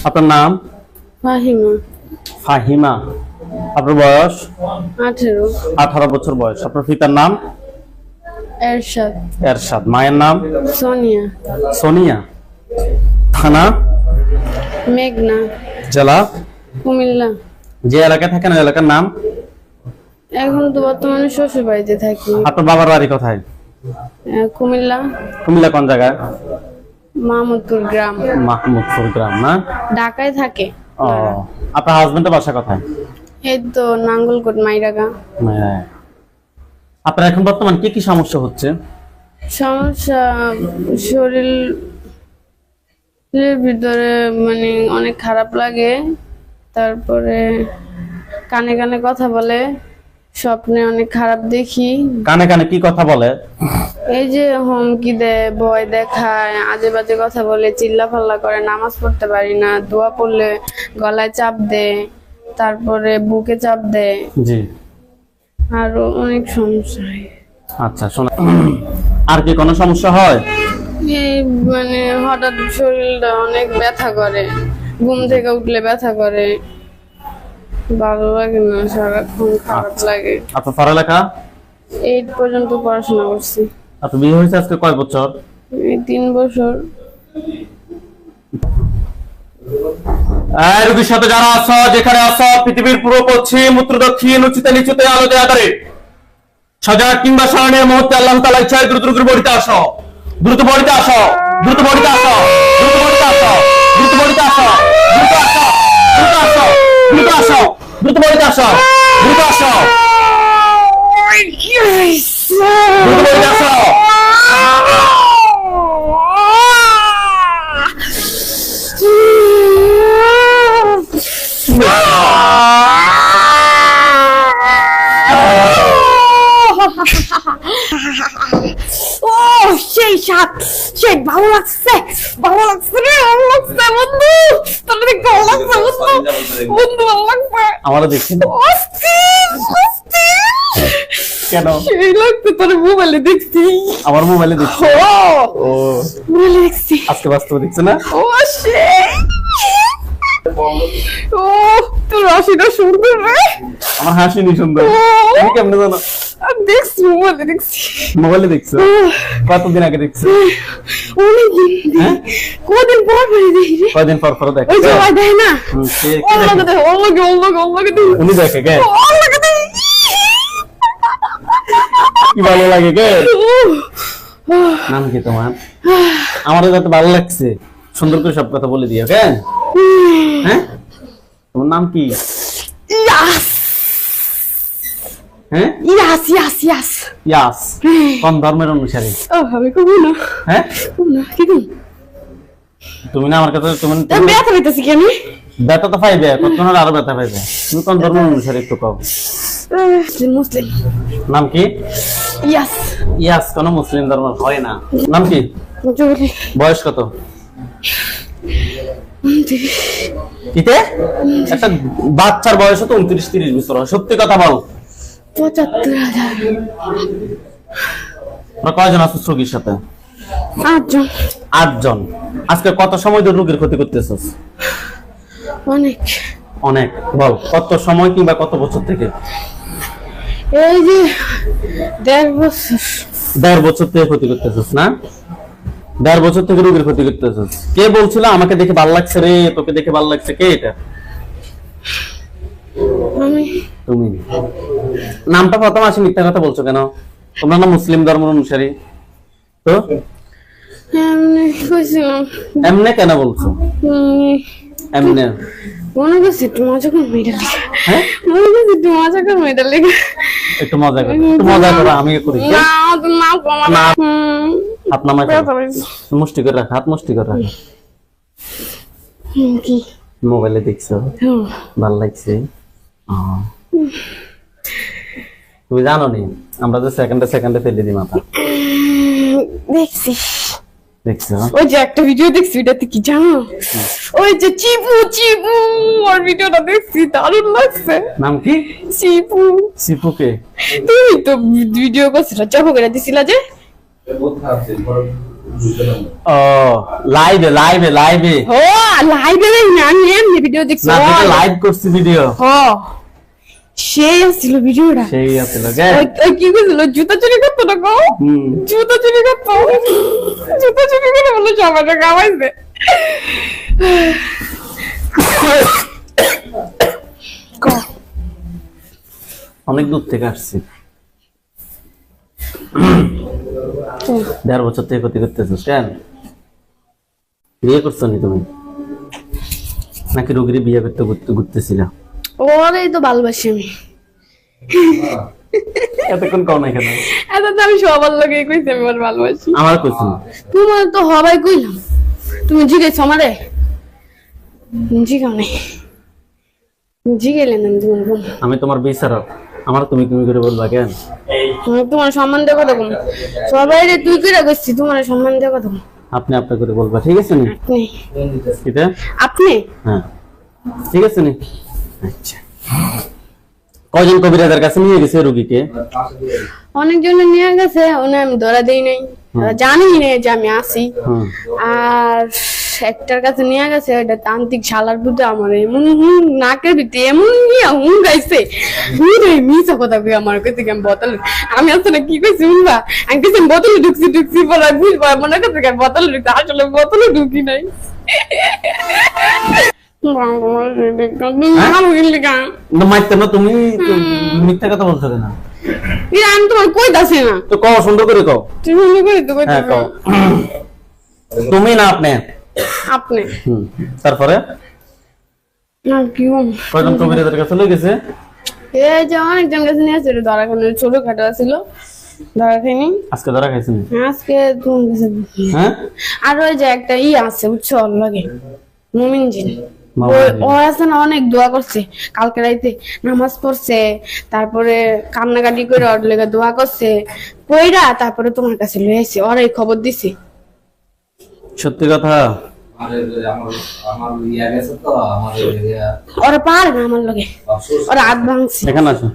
আপনার নাম? ফাহিমা। ফাহিমা। আপনার বয়স? 18। 18 বছর বয়স। আপনার পিতার নাম? এরশাদ। এরশাদ। মায়ের নাম? সোনিয়া। সোনিয়া। থানা? মেঘনা। জেলা? কুমিল্লা। যে এলাকায় থাকেন ওই এলাকার নাম? এখন তো বর্তমানে শ্বশুর বাড়িতে থাকি। আপনার বাবার বাড়ি কোথায়? কুমিল্লা। কুমিল্লা কোন জায়গায়? মাহমুদপুর গ্রাম। মাহমুদপুর গ্রাম না? ঢাকায় থাকে। ও, আপনার হাজবেন্ডের বাসা কোথায়? এই তো নাঙ্গলকোট মাইরাগা। হ্যাঁ। আপনার এখন বর্তমান কি কি সমস্যা হচ্ছে? সমস্যা শরীরের ভিতরে মানে অনেক খারাপ লাগে, তারপরে কানে কানে কথা বলে, স্বপ্নে অনেক খারাপ দেখি। কানে কানে কি কথা বলে? এই যে হুমকি দেয়, ভয় দেখায়, আজে বাজে কথা বলে, চিল্লা ফাল্লা করে, নামাজ পড়তে পারি না, দোয়া পড়লে গলায় চাপ দেয়, তারপরে বুকে চাপ দেয়, জি। আরো অনেক সমস্যা হয়। আচ্ছা শোনা, আর কি কোনো সমস্যা হয়? এই মানে হঠাৎ শরীরটা অনেক ব্যথা করে, ঘুম থেকে উঠলে ব্যথা করে, ভালো লাগে না, সারাক্ষণ খারাপ লাগে। আপনার পড়ালেখা? 8 পর্যন্ত পড়াশোনা করছি। আপনার বিয়ে হয়েছে আজকে কয় বছর? এই 3 বছর। রোগীর সাথে যারা আছো, যেখানে আছো, পৃথিবীর পুরো পশ্চিম, উত্তর, দক্ষিণ, উঁচুতে নিচুতে, আলোতে আধারে, সজাগ কিংবা স্মরণের মুহূর্তে আল্লাহ তাআলা ইচ্ছায় দ্রুত দ্রুত বড়িতে আসো, দ্রুত বড়িতে আসো, দ্রুত বড়িতে আসো, দ্রুত বড়িতে আসো, দ্রুত বড়িতে আসো, দ্রুত আসো, দ্রুত আসো, দ্রুত আসো, দ্রুত বড়িতে আসো, দ্রুত আসো, দ্রুত বড়িতে আসো। ও সেই সাত, সেই ভালো লাগছে, ভালো লাগছে রে, ভালো লাগছে বন্ধু, তোর দেখতে ভালো লাগছে বন্ধু, বন্ধু ভালো লাগছে। আমারও দেখছি। অস্থির, অস্থির। কেন? সেই লাগছে, তোর মোবাইলে দেখছি। আমার মোবাইলে দেখছি। ও, মোবাইলে দেখছি। আজকে বাস্তবে দেখছে না? ও সেই, ও তোর হাসিটা সুন্দর রে। আমার হাসি নি সুন্দর। তুমি কেমনে জানো? আমি দেখছি, মোবাইলে দেখছি। মোবাইলে দেখছো? কতদিন আগে দেখছো? অনেকদিন। হ্যাঁ? কদিন পর পরে দেখি রে। কয়দিন পর পর দেখো? ওই যে ভাই দেয় না, সে কি ওর দেখে? লগে দেয়, ওর লগে, ওর লগে, ওর লগে দেয়, উনি দেখে কে? ওর লগে দেয়। কি ভালো লাগে কে? নাম কি তোমার? আমারও যত ভালো লাগছে, সুন্দর করে সব কথা বলে দিও কে? হ্যাঁ, তোমার নাম কি? ইয়াস, হ্যাঁ, ইয়াস, ইয়াস, ইয়াস। ইয়াস। কোন ধর্মের অনুসারী? ও আমি কবো না, হ্যাঁ, কবো না, কি কম? তুমি না আমার কাছে, তুমি আমি ব্যথা পেতেছি কি আমি? ব্যথা তো পাইবে, কতক্ষণ হলে আরো ব্যথা পাইবে। তুমি কোন ধর্মের অনুসারী একটু কও। মুসলিম। নাম কি? ইয়াস। ইয়াস কোন মুসলিম ধর্ম হয় না। নাম কি? জলি। বয়স কত? কিতে? একটা বাচ্চার বয়স তো 29-30 বছর হয়। সত্যি কথা বল। 75,000। তোমরা কয়জন আছো রোগীর সাথে? 8 জন। 8 জন। আজকে কত সময় ধরে রোগীর ক্ষতি করতেছস? অনেক। অনেক। বল কত সময় কিংবা কত বছর থেকে? এই যে 1.5 বছর। 1.5 বছর থেকে ক্ষতি করতেছস না? 1.5 বছর থেকে রোগীর ক্ষতি করতেছস। কে বলছিল আমাকে দেখে ভালো লাগছে রে, তোকে দেখে ভালো লাগছে? কে এটা? আমি। তুমি। নামটা প্রথম আসে, মিথ্যা কথা বলছো কেন? তোমরা না মুসলিম ধর্মের অনুসারী? তো এমনি কইছিলাম। এমনে কেন বলছো? এমনে মনে করছি একটু মজা করবো এটা লেগে। হ্যাঁ, মনে করছি একটু মজা করবো এটা লেগে। একটু মজা করো, একটু মজা করো, আমি করি। না, তুমি মাফ করো না। না। হাত নামাই ব্যথা পেয়েছি। মুষ্টি করে রাখ, হাত মুষ্টি করে রাখ। কি? মোবাইলে দেখছো, ভালো লাগছে? তুমি জানো নি আমরা যে সেকেন্ডে সেকেন্ডে ফেলে দিই মাথা? দেখছি। দেখছো? ওই যে একটা ভিডিও দেখছি, ওইটাতে কি জানো, ওই যে চিপু, চিপু ওর ভিডিওটা দেখছি, দারুণ লাগছে। নাম কি? চিপু। সিপুকে? তুমি তো ভিডিও করছিলা, চাপো করে দিছিলা যে। ও লাইভে লাইভে লাইভে ও লাইভে না, আমি এমনি ভিডিও দেখছি। না তুমি লাইভ করছি ভিডিও ও সেই ছিল ভিডিওটা। সেই আছিল গে ওই কি কইছিল, জুতা চুরি করতো না গো? জুতা চুরি করতো, জুতা চুরি করে বলে সবাই খাওয়াইছে। অনেক দূর থেকে আসছি, 1.5 বছর থেকে ক্ষতি করতেছো কেন? বিয়ে করছো নি তুমি নাকি রোগীর বিয়ে করতে ঘুরতেছিলা? ওরেই তো ভালোবাসি আমি। এতক্ষণ কও না কেন? এত তো আমি সবার লোকে কইছি আমি ওর ভালোবাসি। আমার কইছো না? তোমার তো হবাই কইলাম, তুমি জিজ্ঞেস আমারে? জিগাও নাই, জিগেলেন আমি তোমার বোন। আমি তোমার বিচারক, আমার তুমি তুমি করে বলবা কেন? আমি তোমার সম্মান দিয়ে কথা বল, সবাই রে তুই করে গেছি, তোমার সম্মান দিয়ে কথা বল। আপনি আপনি করে বলবা, ঠিক আছে নি? আপনি এটা আপনি হ্যাঁ ঠিক আছে নি। আচ্ছা কয়জন কবিরাজের কাছে নিয়ে গেছে রোগীকে? অনেকজন নিয়ে গেছে, ওনে আমি ধরা দেই নাই, জানি না যে আমি আসি। আর একটার কাছে নিয়ে গেছে, এটা তান্ত্রিক শালার বুদ্ধি আমার এমন নাকের ভিতরে এমন নিয়ে গাইছে, মিশা কথা কই আমার কাছে আমি বোতল, আমি আসলে কি কইছি শুনবা, আমি কিছু বোতলে ঢুকছি পরে বুঝবা মনে করতে বোতলে ঢুকছি, আসলে বোতলে ঢুকি নাই। মারতে না তুমি, মিথ্যা কথা বলছো কেন? আমি তোমার কই দাসি না তো কও, সুন্দর করে কও। তুমি সুন্দর করে তো হ্যাঁ কও। তুমি না আপনি? আপনি তারপরে না কি কয়জন কবিরাজের কাছে লয়ে গেছে? এই যে অনেকজন কাছে নিয়ে আসছিল, ধরা খানে ছোট খাটো ছিল, ধরা খাইনি। আজকে ধরা খাইছেন? আজকে তুমি কাছে হ্যাঁ আর ওই যে একটা আছে বুঝছো, ওর লাগে মুমিন জিন, মামুন ও আছে না, অনেক দোয়া করছে, কালকে রাইতে নামাজ পড়ছে, তারপরে কান্নাকাটি করে ওর লেগে দোয়া করছে, কইরা তারপরে তোমার কাছে লয়ে আইছে, ওরাই খবর দিছে। সত্যি কথা? ওরা পারে না আমার লগে, ওরা হাত ভাঙছে। এখানে আসো।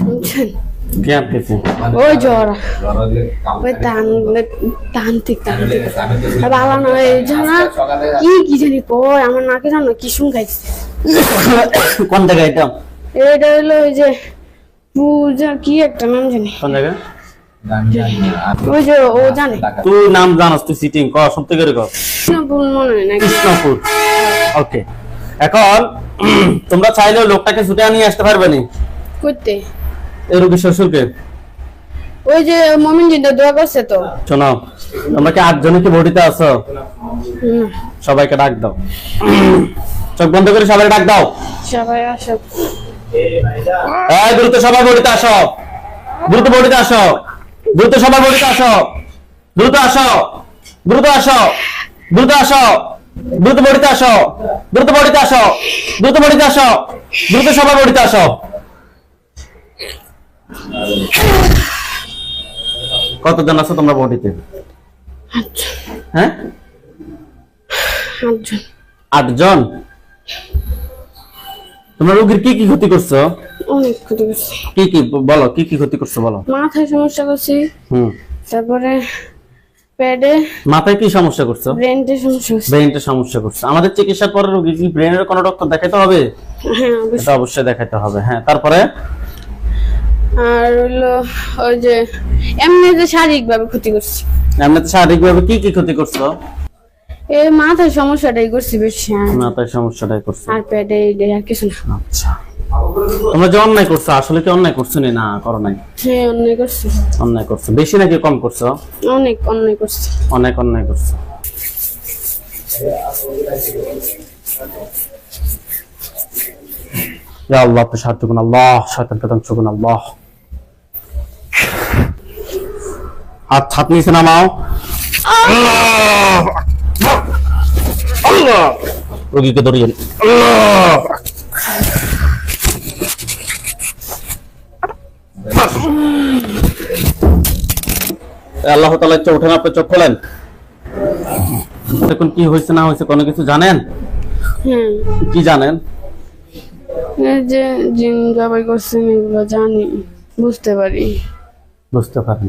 বুঝছেন? কে আটকেছে? ওই যে ওরা ওই তান্ত্রিক বাবা নয় জানা কি জানি কই, আমার নাকে জানো কি শুনকাইছে। কোন জায়গায় এটা? এটা হলো ওই যে পূজা কি একটা নাম জানি, কোন জায়গায়? ওই যে ও জানে। তুই নাম জানাস? তুই সিটিং কর, সত্যি করে কর। কৃষ্ণপুর মনে হয় না? কৃষ্ণপুর। ওকে, এখন তোমরা চাইলে লোকটাকে ছুটে নিয়ে আসতে পারবে না করতে, এই রোগীর শ্বশুরকে? ওই যে মমিন জিন্দা দোয়া করছে তো। শোনো, তোমরা কি 8 জনে কি ভর্তিতে আছো? সবাইকে ডাক দাও, চোখ বন্ধ করে সবাই ডাক দাও। সবাই আসো, এই দ্রুত সবাই ভর্তিতে আসো, দ্রুত ভর্তিতে আসো, দ্রুত সবাই ভর্তিতে আসো, দ্রুত আসো, দ্রুত আসো, দ্রুত আসো, দ্রুত ভর্তিতে আসো, দ্রুত ভর্তিতে আসো, দ্রুত ভর্তিতে আসো, দ্রুত সবাই ভর্তিতে আসো। কতজন আছো তোমরা ভর্তিতে? হ্যাঁ 8 জন। তোমরা রোগীর কি কি ক্ষতি করছো? অনেক ক্ষতি করছি। কি কি বলো, কি কি ক্ষতি করছো বলো। মাথায় সমস্যা করছি, তারপরে পেটে। মাথায় কি সমস্যা করছো? ব্রেনের সমস্যা করছি। ব্রেনের সমস্যা করছো। আমাদের চিকিৎসার পরে রোগী কি ব্রেনের কোনো ডক্টর দেখাইতে হবে? হ্যাঁ এটা অবশ্যই দেখাইতে হবে। হ্যাঁ তারপরে? আর হলো ওই যে এমনি যে শারীরিক ভাবে ক্ষতি করছি। এমনি শারীরিক ভাবে কি কি ক্ষতি করছো? এই মাথায় সমস্যাটাই করছি বেশি। মাথায় সমস্যাটাই করছো আর পেটে আর কিছু না। আচ্ছা, তোমরা যে অন্যায় করছো, আসলে কি অন্যায় করছো না করো নাই? হ্যাঁ অন্যায় করছি। অন্যায় করছো। বেশি নাকি কম করছো? অনেক অন্যায় করছি। অনেক অন্যায় করছো। ইয়া আল্লাহ, তো সাহায্য করুন আল্লাহ, শয়তানকে ধ্বংস করুন আল্লাহ। হাত নিচে নামাও। আল্লাহ আল্লাহ, রোগীকে ধরিয়ে আল্লাহ। আল্লাহ তাআলা ইচ্ছা উঠেন, আপনি চোখ খোলেন। এখন কি হয়েছে না হয়েছে কোনো কিছু জানেন? কি জানেন? এই যে জিন জবাই করছেন এগুলো জানি, বুঝতে পারি। বুঝতে পারেন।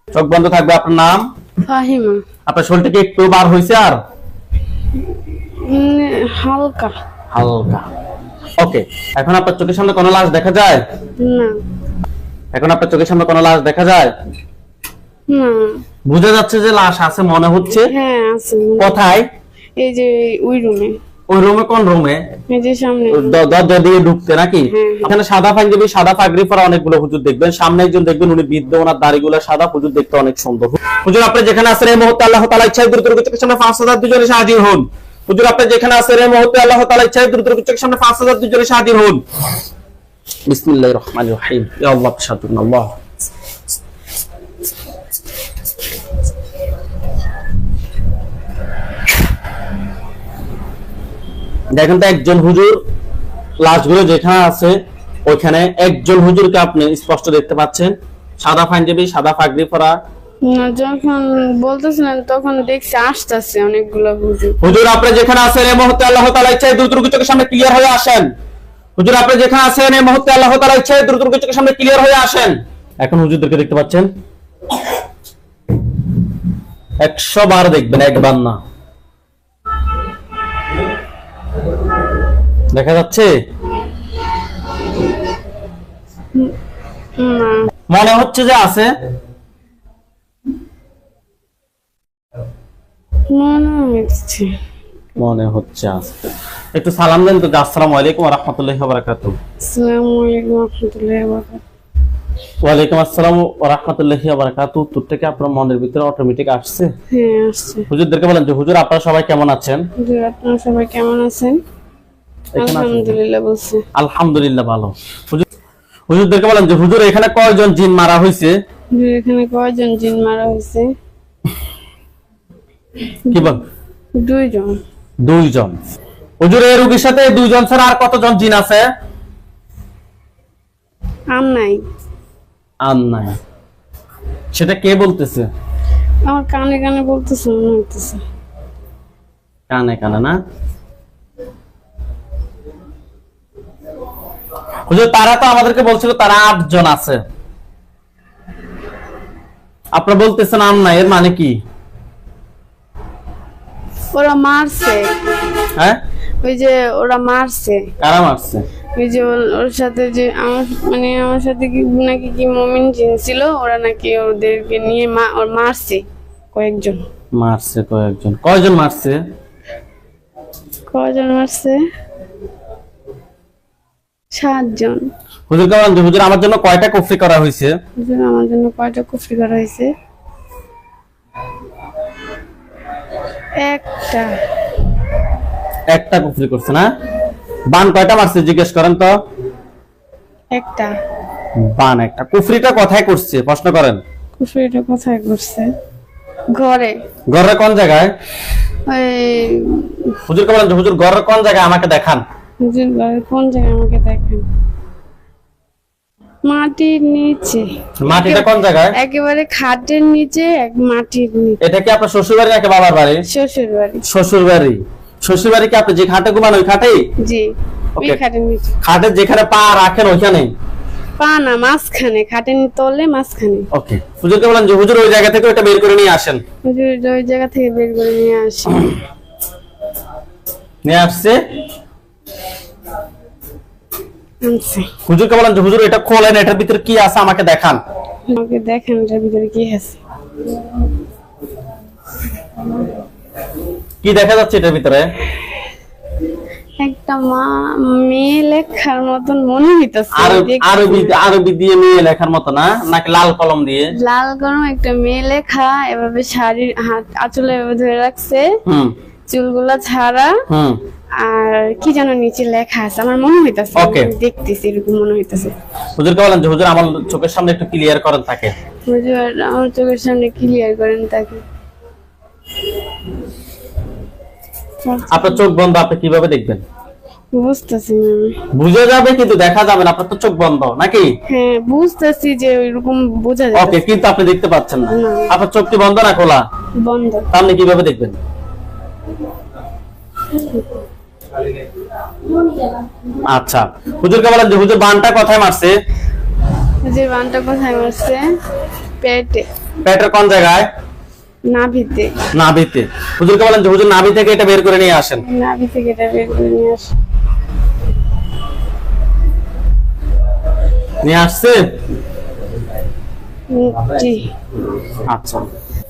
চোখ বন্ধ থাকবে। আপনার নাম? ফাহিমা। আপনার শরীরটা কি একটু বার হয়েছে? আর হালকা হালকা। ওকে, এখন আপনার চোখের সামনে কোনো লাশ দেখা যায়? না। এখন আপনার চোখের সামনে কোনো লাশ দেখা যায়? না। বোঝা যাচ্ছে যে লাশ আছে মনে হচ্ছে। হ্যাঁ আছে। কোথায়? এই যে ওই রুমে। ওই রুমে? কোন রুমে? এই যে সামনে। দরজা দিয়ে ঢুকতে নাকি? হ্যাঁ। এখানে সাদা পাঞ্জাবি, সাদা পাগড়ি পরা অনেকগুলো হুজুর দেখবেন। সামনে একজন দেখবেন, উনি বৃদ্ধ, ওনার দাড়িগুলো সাদা। হুজুর দেখতে অনেক সুন্দর। হুজুর আপনি যেখানে আছেন এই মুহূর্তে আল্লাহ তাআলা ইচ্ছায় দ্রুত চোখের সামনে 5000 দুজনে হাজির হন। হুজুর আপনি যেখানে আছেন এই মুহূর্তে আল্লাহ তাআলা ইচ্ছায় দ্রুত চোখের সামনে 5000 দুজনে হাজির হন। বিসমিল্লাহির রহমানির রহিম। ইয়া আল্লাহ শাতুল্লাহ। দেখেন তো একজন হুজুর, লাশগুলো যেখানে আছে ওইখানে একজন হুজুরকে আপনি স্পষ্ট দেখতে পাচ্ছেন, সাদা পাঞ্জাবি, সাদা পাগড়ি পরা। না, যখন বলতেছিলেন তখন দেখছি আসতেছে অনেকগুলো হুজুর। হুজুর আপনি যেখানে আছেন এই মুহূর্তে আল্লাহ তাআলা ইচ্ছায় দ্রুত চোখের সামনে ক্লিয়ার হয়ে আসেন। হুজুর আপনি যেখানে আছেন এই মুহূর্তে আল্লাহ তাআলা ইচ্ছায় দ্রুত চোখের সামনে ক্লিয়ার হয়ে আসেন। এখন হুজুরদেরকে দেখতে পাচ্ছেন? 100 বার দেখবেন, একবার না। দেখা যাচ্ছে? না। মনে হচ্ছে যে আছে। মনে হচ্ছে। মনে হচ্ছে আছে। একটু সালাম দেন তো। আসসালামু আলাইকুম ওয়া রাহমাতুল্লাহি ওয়া বারাকাতুহু। আসসালামু আলাইকুম ওয়া রাহমাতুল্লাহি ওয়া বারাকাতুহু। ওয়া আলাইকুম আসসালাম ওয়া রাহমাতুল্লাহি ওয়া বারাকাতুহু। উত্তর থেকে আপনার মনের ভিতরে অটোমেটিক আসছে। হ্যাঁ আসছে। হুজুরদেরকে বলেন যে হুজুর আপনারা সবাই কেমন আছেন? হুজুর আপনারা সবাই কেমন আছেন? এখানে আছেন? আলহামদুলিল্লাহ বলছে। আলহামদুলিল্লাহ ভালো। হুজুরদেরকে বলেন যে হুজুর এখানে কয়জন জিন মারা হয়েছে? হুজুর এখানে কয়জন জিন মারা হয়েছে? কি বল? 2 জন। 2 জন। হুজুর এই রোগীর সাথে 2 জন ছাড়া আর কতজন জিন আছে? আর নাই। আর নাই। সেটা কে বলতেছে? আমার কানে কানে বলতেছে, মনে হইতেছে। কানে কানে না? হুজুর তারা তো আমাদেরকে বলছিল তারা 8 জন আছে। আপনারা বলতেছেন আর নাই, এর মানে কি? ওরা মারছে। হ্যাঁ? ওই যে ওরা মারছে। কারা মারছে? ওই যে ওর সাথে যে আমার সাথে কি নাকি কি মুমিন জিন ছিল, ওরা নাকি ওদেরকে নিয়ে ওর মারছে কয়েকজন। মারছে কয়েকজন? কয়জন মারছে? কয়জন মারছে? 7 জন। হুজুর কেমন? হুজুর আমার জন্য কয়টা কুফরি করা হয়েছে? হুজুর আমার জন্য কয়টা কুফরি করা হয়েছে? একটা কুফরি করছে না? বান কয়টা মারছে জিজ্ঞেস করেন তো। একটা। বান একটা। কুফরিটা কোথায় করছে প্রশ্ন করেন। কুফরিটা কোথায় করছে? ঘরে। ঘরে কোন জায়গায়? ওই হুজুর কেমন? হুজুর ঘরের কোন জায়গায় আমাকে দেখান। হুজুর ঘরের কোন জায়গায় আমাকে দেখেন? মাটির নিচে। মাটিটা কোন জায়গায়? একেবারে খাটের নিচে, মাটির নিচে। এটা কি আপনার শ্বশুর বাড়ি নাকি বাবার বাড়ি? শ্বশুর বাড়ি। শ্বশুর বাড়ি। শ্বশুর বাড়ি কি আপনি যে খাটে ঘুমান ওই খাটেই? জি, ওই Okay. খাটের নিচে। খাটের যেখানে পা রাখেন ওইখানে? পা না, মাঝখানে, খাটের তলে মাঝখানে। ওকে। হুজুরকে বলেন যে হুজুর ওই জায়গা থেকে ওটা বের করে নিয়ে আসেন। হুজুর ওই জায়গা থেকে বের করে নিয়ে আসি। নিয়ে আসছে? আনছে। হুজুরকে বলেন যে হুজুর এটা খোলেন, এটার ভিতরে কি আছে আমাকে দেখান। আমাকে দেখেন এটার ভিতরে কি আছে। কি দেখা যাচ্ছে এটার ভিতরে? একটা মেয়ে লেখার মতন মনে হইতাছে। আরবি দিয়ে মেয়ে লেখার মতো না, নাকি লাল কলম দিয়ে? লাল কলম একটা মেয়ে লেখা, এভাবে শাড়ির হাত আঁচলে এভাবে ধরে রাখছে, চুলগুলা ছাড়া। আর কি যেন নিচে লেখা আছে, আমার মনে হইতাছে। দেখতেছি এরকম মনে হইতাছে। হুজুরকে বলেন যে হুজুর আমার চোখের সামনে একটু ক্লিয়ার করেন তাকে। হুজুর আমার চোখের সামনে ক্লিয়ার করেন তাকে। আপনার চোখ বন্ধ, আপনি কিভাবে দেখবেন? বুঝতেছি না। বুঝে যাবে কিন্তু দেখা যাবে না, আপনার তো চোখ বন্ধ নাকি? হ্যাঁ বুঝতেছি যে ওইরকম বোঝা যায়। ওকে, কিন্তু আপনি দেখতে পাচ্ছেন না। না। আপনার চোখটি বন্ধ না খোলা? বন্ধ। তাহলে কিভাবে দেখবেন? আচ্ছা, হুজুরকে বলেন যে হুজুর বানটা কোথায় মারছে? হুজুর বানটা কোথায় মারছে? পেটে। পেটের কোন জায়গায়? নাভিতে। নাভিতে। হুজুরকে বলেন যে হুজুর নাভি থেকে এটা বের করে নিয়ে আসেন। নাভি থেকে এটা বের করে নিয়ে আসে। নিয়ে আসছে? জি। আচ্ছা,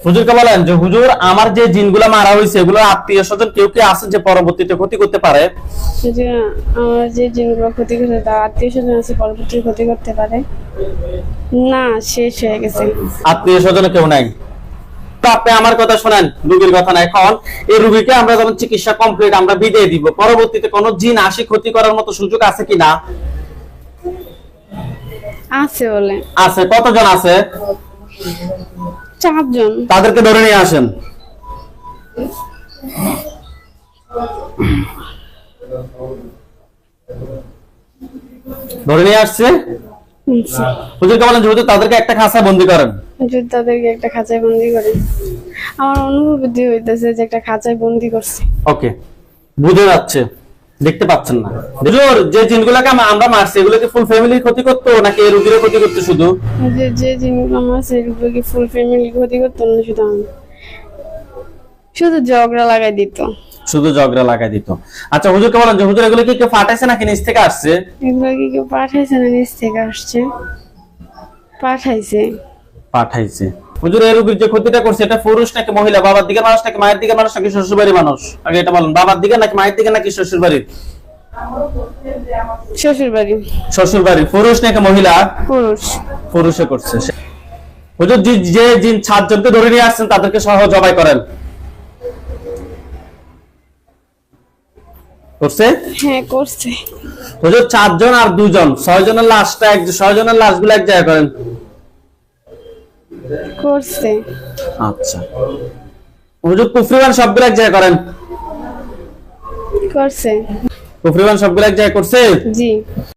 হুজুরকে বলেন যে হুজুর আমার যে জিনগুলা মারা হয়েছে এগুলো আত্মীয় স্বজন কেউ কি আছে যে পরবর্তীতে ক্ষতি করতে পারে? যে আমার যে জিনগুলো ক্ষতি করছে তা আত্মীয় স্বজন আছে পরবর্তী ক্ষতি করতে পারে না, শেষ হয়ে গেছে। আত্মীয় স্বজন কেউ নাই? তো আপনি আমার কথা শোনেন, রোগীর কথা না। এখন এই রোগীকে আমরা যখন চিকিৎসা কমপ্লিট আমরা বিদায় দিব, পরবর্তীতে কোনো জিন আসি ক্ষতি করার মতো সুযোগ আছে কিনা? আছে বলে। আছে। কতজন আছে? 4 জন। তাদেরকে ধরে নিয়ে আসেন। ধরে নিয়ে আসছে। হুজুরকে বলেন যে হুজুর তাদেরকে একটা খাঁচায় বন্দি করেন। যদি তাদেরকে একটা খাঁচায় বন্দি করে, আমার অনুভূতি হইতেছে যে একটা খাঁচায় বন্দি করছে। ওকে, বুঝে যাচ্ছে, দেখতে পাচ্ছেন না। হুজুর যে জিনগুলোকে আমরা মারছি এগুলো কি ফুল ফ্যামিলির ক্ষতি করতো নাকি এই রোগীর ক্ষতি করতো শুধু? যে জিনিসগুলো আমার আছে এগুলো কি ফুল ফ্যামিলি ক্ষতি করতো না শুধু আমি? শুধু ঝগড়া লাগাই দিত। শুধু ঝগড়া লাগাই দিত। আচ্ছা, হুজুরকে বলেন যে হুজুর এগুলো কি কেউ ফাটাইছে নাকি নিচ থেকে আসছে? এগুলো কি কেউ পাঠাইছে না নিচ থেকে আসছে? পাঠাইছে। পাঠাইছে। হুজুর এই রোগীর যে ক্ষতিটা করছে এটা পুরুষ নাকি মহিলা? বাবার দিকের মানুষ নাকি মায়ের দিকের মানুষ নাকি শ্বশুরবাড়ির মানুষ? আগে এটা বলেন, বাবার দিকে নাকি মায়ের দিকে নাকি শ্বশুরবাড়ির? শ্বশুর বাড়ি। শ্বশুরবাড়ি। পুরুষ নাকি মহিলা? পুরুষ। পুরুষে করছে। হুজুর যে জিন 7 জনকে ধরে নিয়ে আসছেন তাদেরকে সহ জবাই করেন। করছে? হ্যাঁ করছে। হুজুর 4 জন আর 2 জন, 6 জনের লাশটা 6 জনের লাশগুলো এক জায়গায় করেন। করছে। আচ্ছা, হুজুর কুফরিবান সবগুলো এক জায়গায় করেন। করছে। কুফরিবান সবগুলো এক জায়গায় করছে? জি।